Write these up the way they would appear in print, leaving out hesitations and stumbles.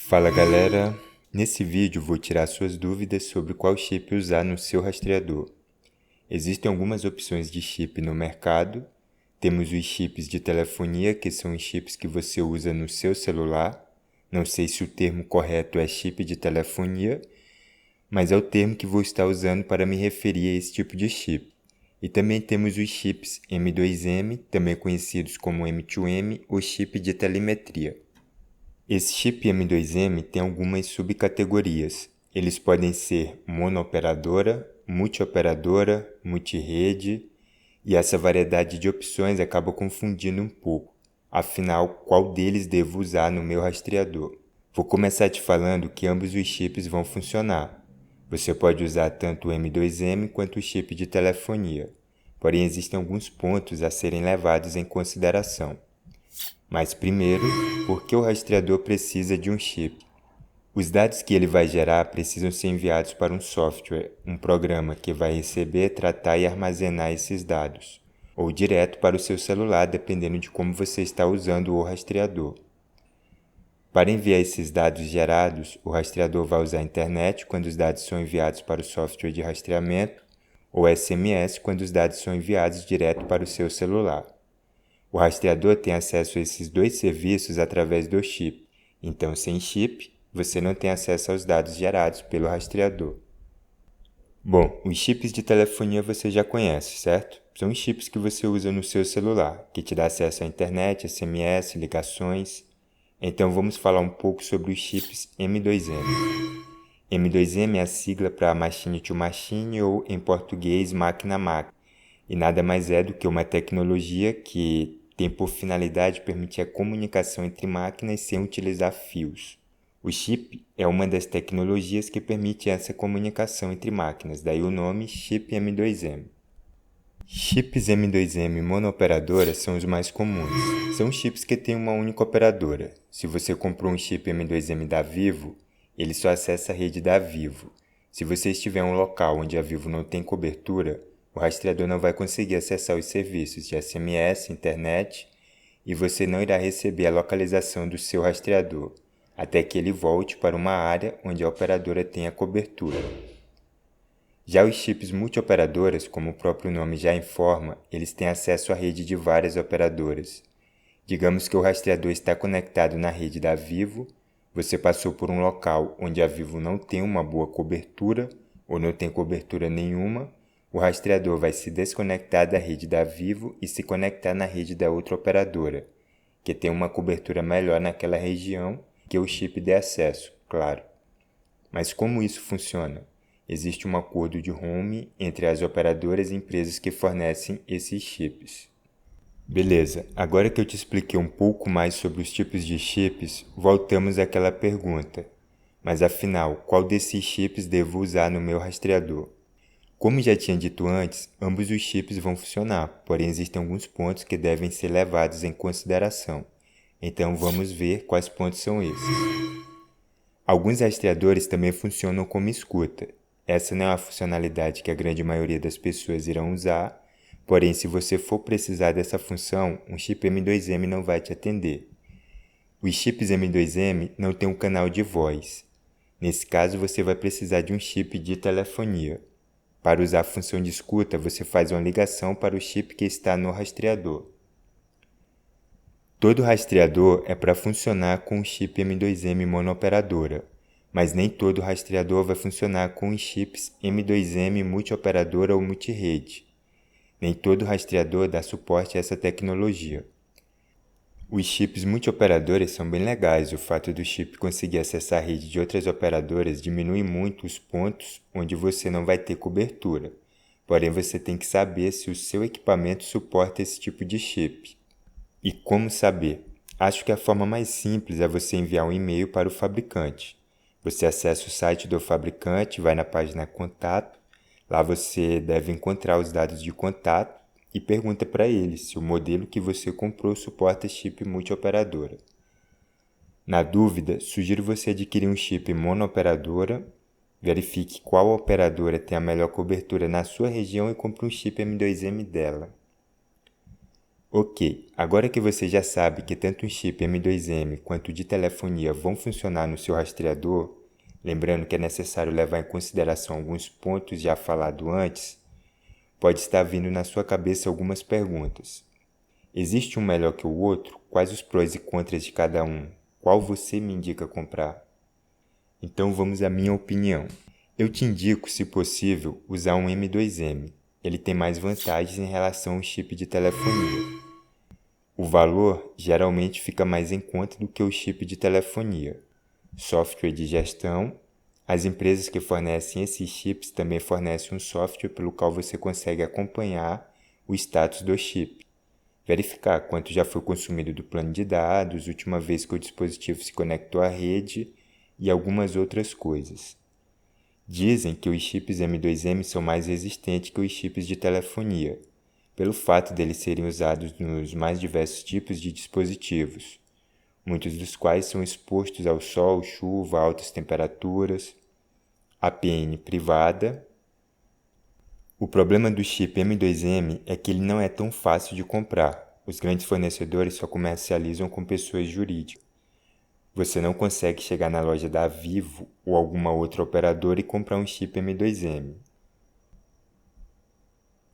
Fala galera, nesse vídeo vou tirar suas dúvidas sobre qual chip usar no seu rastreador. Existem algumas opções de chip no mercado. Temos os chips de telefonia, que são os chips que você usa no seu celular. Não sei se o termo correto é chip de telefonia, mas é o termo que vou estar usando para me referir a esse tipo de chip. E também temos os chips M2M, também conhecidos como M2M ou chip de telemetria. Esse chip M2M tem algumas subcategorias. Eles podem ser monooperadora, multioperadora, multirrede, e essa variedade de opções acaba confundindo um pouco. Afinal, qual deles devo usar no meu rastreador? Vou começar te falando que ambos os chips vão funcionar. Você pode usar tanto o M2M quanto o chip de telefonia, porém existem alguns pontos a serem levados em consideração. Mas primeiro, por que o rastreador precisa de um chip? Os dados que ele vai gerar precisam ser enviados para um software, um programa que vai receber, tratar e armazenar esses dados, ou direto para o seu celular, dependendo de como você está usando o rastreador. Para enviar esses dados gerados, o rastreador vai usar a internet quando os dados são enviados para o software de rastreamento, ou SMS quando os dados são enviados direto para o seu celular. O rastreador tem acesso a esses dois serviços através do chip, então sem chip, você não tem acesso aos dados gerados pelo rastreador. Bom, os chips de telefonia você já conhece, certo? São os chips que você usa no seu celular, que te dá acesso à internet, SMS, ligações. Então vamos falar um pouco sobre os chips M2M. M2M é a sigla para Machine to Machine ou, em português, máquina a máquina, e nada mais é do que uma tecnologia que tem por finalidade permitir a comunicação entre máquinas sem utilizar fios. O chip é uma das tecnologias que permite essa comunicação entre máquinas, daí o nome chip M2M. Chips M2M monooperadoras são os mais comuns. São chips que têm uma única operadora. Se você comprou um chip M2M da Vivo, ele só acessa a rede da Vivo. Se você estiver em um local onde a Vivo não tem cobertura, o rastreador não vai conseguir acessar os serviços de SMS, internet, e você não irá receber a localização do seu rastreador, até que ele volte para uma área onde a operadora tenha cobertura. Já os chips multioperadoras, como o próprio nome já informa, eles têm acesso à rede de várias operadoras. Digamos que o rastreador está conectado na rede da Vivo, você passou por um local onde a Vivo não tem uma boa cobertura ou não tem cobertura nenhuma, o rastreador vai se desconectar da rede da Vivo e se conectar na rede da outra operadora, que tem uma cobertura melhor naquela região que o chip dê acesso, claro. Mas como isso funciona? Existe um acordo de roaming entre as operadoras e empresas que fornecem esses chips. Beleza, agora que eu te expliquei um pouco mais sobre os tipos de chips, voltamos àquela pergunta. Mas afinal, qual desses chips devo usar no meu rastreador? Como já tinha dito antes, ambos os chips vão funcionar, porém existem alguns pontos que devem ser levados em consideração. Então vamos ver quais pontos são esses. Alguns rastreadores também funcionam como escuta. Essa não é uma funcionalidade que a grande maioria das pessoas irão usar, porém se você for precisar dessa função, um chip M2M não vai te atender. Os chips M2M não têm um canal de voz. Nesse caso você vai precisar de um chip de telefonia. Para usar a função de escuta, você faz uma ligação para o chip que está no rastreador. Todo rastreador é para funcionar com o chip M2M monooperadora, mas nem todo rastreador vai funcionar com os chips M2M multioperadora ou multirrede. Nem todo rastreador dá suporte a essa tecnologia. Os chips multioperadoras são bem legais, o fato do chip conseguir acessar a rede de outras operadoras diminui muito os pontos onde você não vai ter cobertura, porém você tem que saber se o seu equipamento suporta esse tipo de chip. E como saber? Acho que a forma mais simples é você enviar um e-mail para o fabricante. Você acessa o site do fabricante, vai na página Contato, lá você deve encontrar os dados de contato e pergunta para ele se o modelo que você comprou suporta chip multioperadora. Na dúvida, sugiro você adquirir um chip monooperadora, verifique qual operadora tem a melhor cobertura na sua região e compre um chip M2M dela. Ok, agora que você já sabe que tanto o chip M2M quanto o de telefonia vão funcionar no seu rastreador, lembrando que é necessário levar em consideração alguns pontos já falados antes, pode estar vindo na sua cabeça algumas perguntas. Existe um melhor que o outro? Quais os prós e contras de cada um? Qual você me indica comprar? Então vamos à minha opinião. Eu te indico, se possível, usar um M2M. Ele tem mais vantagens em relação ao chip de telefonia. O valor geralmente fica mais em conta do que o chip de telefonia. Software de gestão. As empresas que fornecem esses chips também fornecem um software pelo qual você consegue acompanhar o status do chip. Verificar quanto já foi consumido do plano de dados, última vez que o dispositivo se conectou à rede e algumas outras coisas. Dizem que os chips M2M são mais resistentes que os chips de telefonia, pelo fato deles serem usados nos mais diversos tipos de dispositivos, muitos dos quais são expostos ao sol, chuva, altas temperaturas, APN privada. O problema do chip M2M é que ele não é tão fácil de comprar. Os grandes fornecedores só comercializam com pessoas jurídicas. Você não consegue chegar na loja da Vivo ou alguma outra operadora e comprar um chip M2M.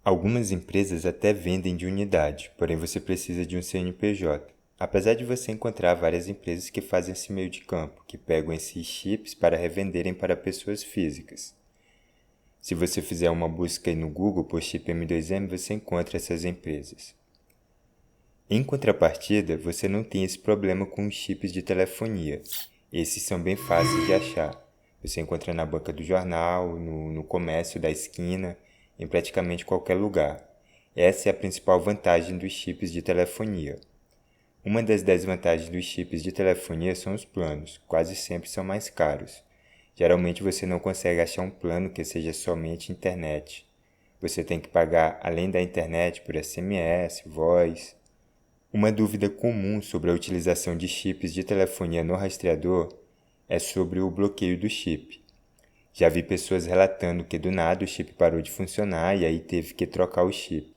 Algumas empresas até vendem de unidade, porém você precisa de um CNPJ. Apesar de você encontrar várias empresas que fazem esse meio de campo, que pegam esses chips para revenderem para pessoas físicas. Se você fizer uma busca aí no Google por chip M2M, você encontra essas empresas. Em contrapartida, você não tem esse problema com os chips de telefonia. Esses são bem fáceis de achar. Você encontra na banca do jornal, no comércio da esquina, em praticamente qualquer lugar. Essa é a principal vantagem dos chips de telefonia. Uma das desvantagens dos chips de telefonia são os planos, quase sempre são mais caros. Geralmente você não consegue achar um plano que seja somente internet. Você tem que pagar, além da internet, por SMS, voz. Uma dúvida comum sobre a utilização de chips de telefonia no rastreador é sobre o bloqueio do chip. Já vi pessoas relatando que do nada o chip parou de funcionar e aí teve que trocar o chip.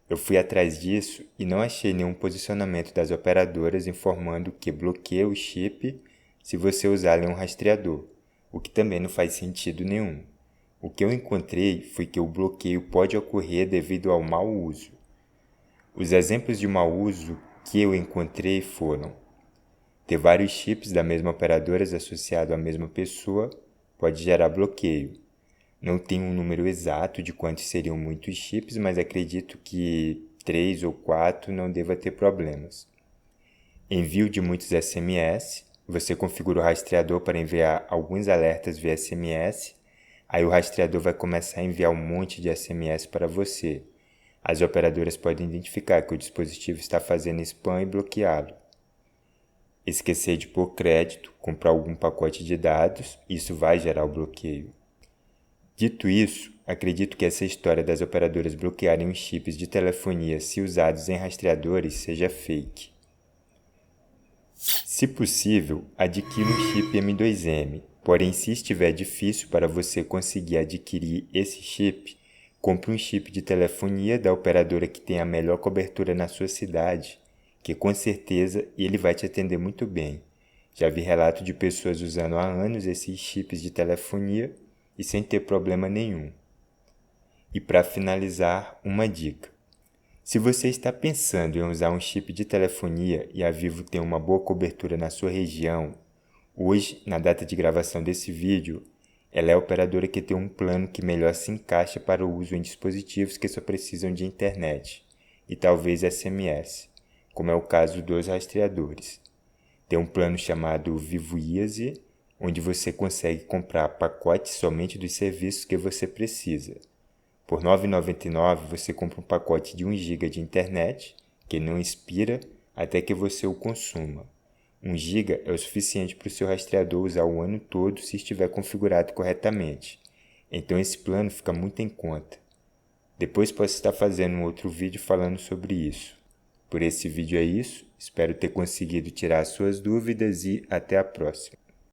Eu fui atrás disso e não achei nenhum posicionamento das operadoras informando que bloqueia o chip se você usar um rastreador, o que também não faz sentido nenhum. O que eu encontrei foi que o bloqueio pode ocorrer devido ao mau uso. Os exemplos de mau uso que eu encontrei foram ter vários chips da mesma operadora associados à mesma pessoa pode gerar bloqueio. Não tenho um número exato de quantos seriam muitos chips, mas acredito que 3 ou 4 não deva ter problemas. Envio de muitos SMS. Você configura o rastreador para enviar alguns alertas via SMS. Aí o rastreador vai começar a enviar um monte de SMS para você. As operadoras podem identificar que o dispositivo está fazendo spam e bloqueá-lo. Esquecer de pôr crédito, comprar algum pacote de dados, isso vai gerar o bloqueio. Dito isso, acredito que essa história das operadoras bloquearem os chips de telefonia se usados em rastreadores seja fake. Se possível, adquira um chip M2M, porém se estiver difícil para você conseguir adquirir esse chip, compre um chip de telefonia da operadora que tem a melhor cobertura na sua cidade, que com certeza ele vai te atender muito bem. Já vi relato de pessoas usando há anos esses chips de telefonia e sem ter problema nenhum. E para finalizar, uma dica. Se você está pensando em usar um chip de telefonia e a Vivo tem uma boa cobertura na sua região, hoje, na data de gravação desse vídeo, ela é a operadora que tem um plano que melhor se encaixa para o uso em dispositivos que só precisam de internet e talvez SMS, como é o caso dos rastreadores. Tem um plano chamado Vivo Easy, onde você consegue comprar pacotes somente dos serviços que você precisa. Por R$ 9,99 você compra um pacote de 1 GB de internet, que não expira até que você o consuma. 1 GB é o suficiente para o seu rastreador usar o ano todo se estiver configurado corretamente. Então esse plano fica muito em conta. Depois posso estar fazendo um outro vídeo falando sobre isso. Por esse vídeo é isso, espero ter conseguido tirar as suas dúvidas e até a próxima.